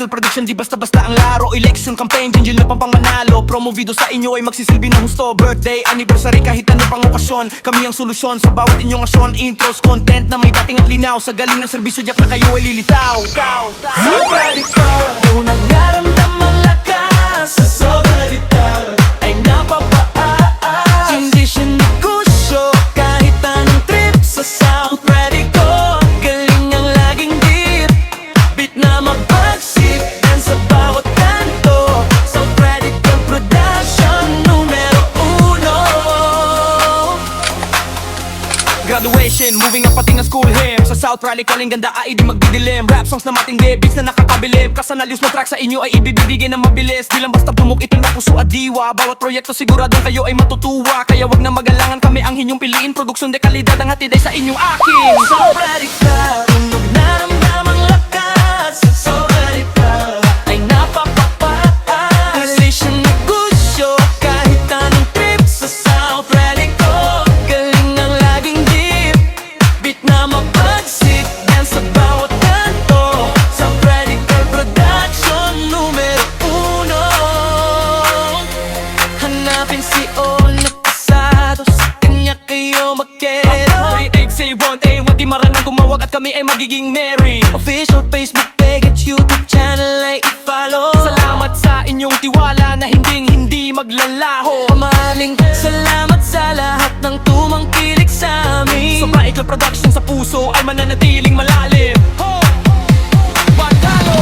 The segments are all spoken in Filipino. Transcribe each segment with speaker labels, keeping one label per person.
Speaker 1: Radical production, di basta-basta ang laro. Election campaign, jinjil na pangmanalo. Promo video sa inyo ay magsisilbi ng husto. Birthday, anniversary, kahit ano pang okasyon, kami ang solusyon sa bawat inyong asyon. Intros, content na may dating at linaw. Sa galing ng serbisyo, diyak na kayo ay lilitaw. So radical, kung nagaramdam ang lakas, so radical ay napapaas. Hindi siya negosyo, kahit anong trip sa South Radical. Galing ang laging beat, beat na mapagsip, and sa bawat kanto. South Radical production, numero uno. Graduation, moving up pati ng school hymn. Sa South Radical, ang ganda ay di magdidilim. Rap songs na matindi, beats na nakakabilib. Kasanaliws na track sa inyo ay ibibigay ng mabilis. Di lang basta bumuk, ito na puso at diwa. Bawat proyekto siguradong kayo ay matutuwa. Kaya wag na magalangan, kami ang inyong piliin. Produksyon de kalidad ang hatid ay sa inyong akin. So radical, tunog na ramdamang lakas. So radical ay napapapaas. Hindi siya negosyo, kahit anong trip sa South Radical. Galing ang laging deep, beat na mapagsik, and sa bawat kanto. South Radical production, numero uno. Hanapin si Ona Pasado, sa kanya kayo magkero. 3-8-1-A, di maranang gumawag at kami ay magiging merry. Official Facebook page at YouTube channel ay i-follow. Salamat sa inyong tiwala na hindi maglalaho. Pamahaling salamat sa lahat ng tumangkilik sa amin. Sa Radical production sa puso ay mananatiling malalim. Ho! Pagkalo!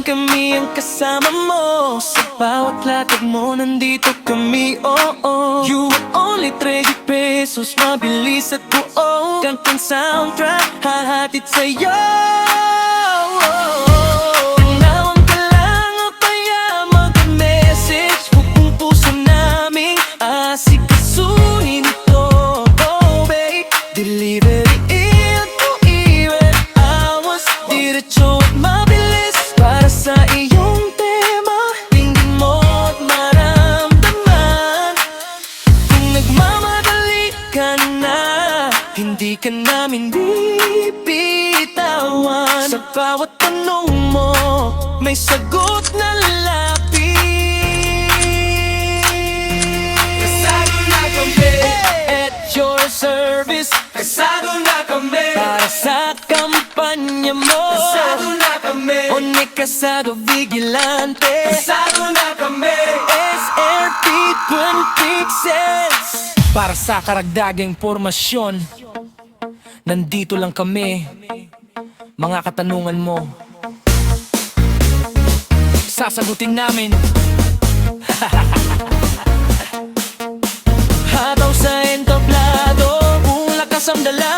Speaker 1: Kami ang kasama mo. Sa bawat lakad mo, nandito kami, oh. You will only 30 pesos, mabilis at buo. Kantang soundtrack, hahatid sa'yo. Tinawag ka lang o kaya mag-message. Buong puso naming asikasuhin ito, oh babe. Delivery in 2 hours, diretso at mabilis. Para sa iyong tema, tingin mo at maramdaman. Kung nagmamadali ka na, hindi ka namin bibitawan. Sa bawat tanong mo, may sagot na lalapit. Kasado na kami, at your service. Kasado na kami, para sa kampanya mo. Kasado na kami, Oni Casado Vigilante. Kasado na kami, SRP 20 Pixels. Para sa karagdagang impormasyon, nandito lang kami. Mga katanungan mo, sasagutin namin. Hataw sa entablado, kung lakas ang dala.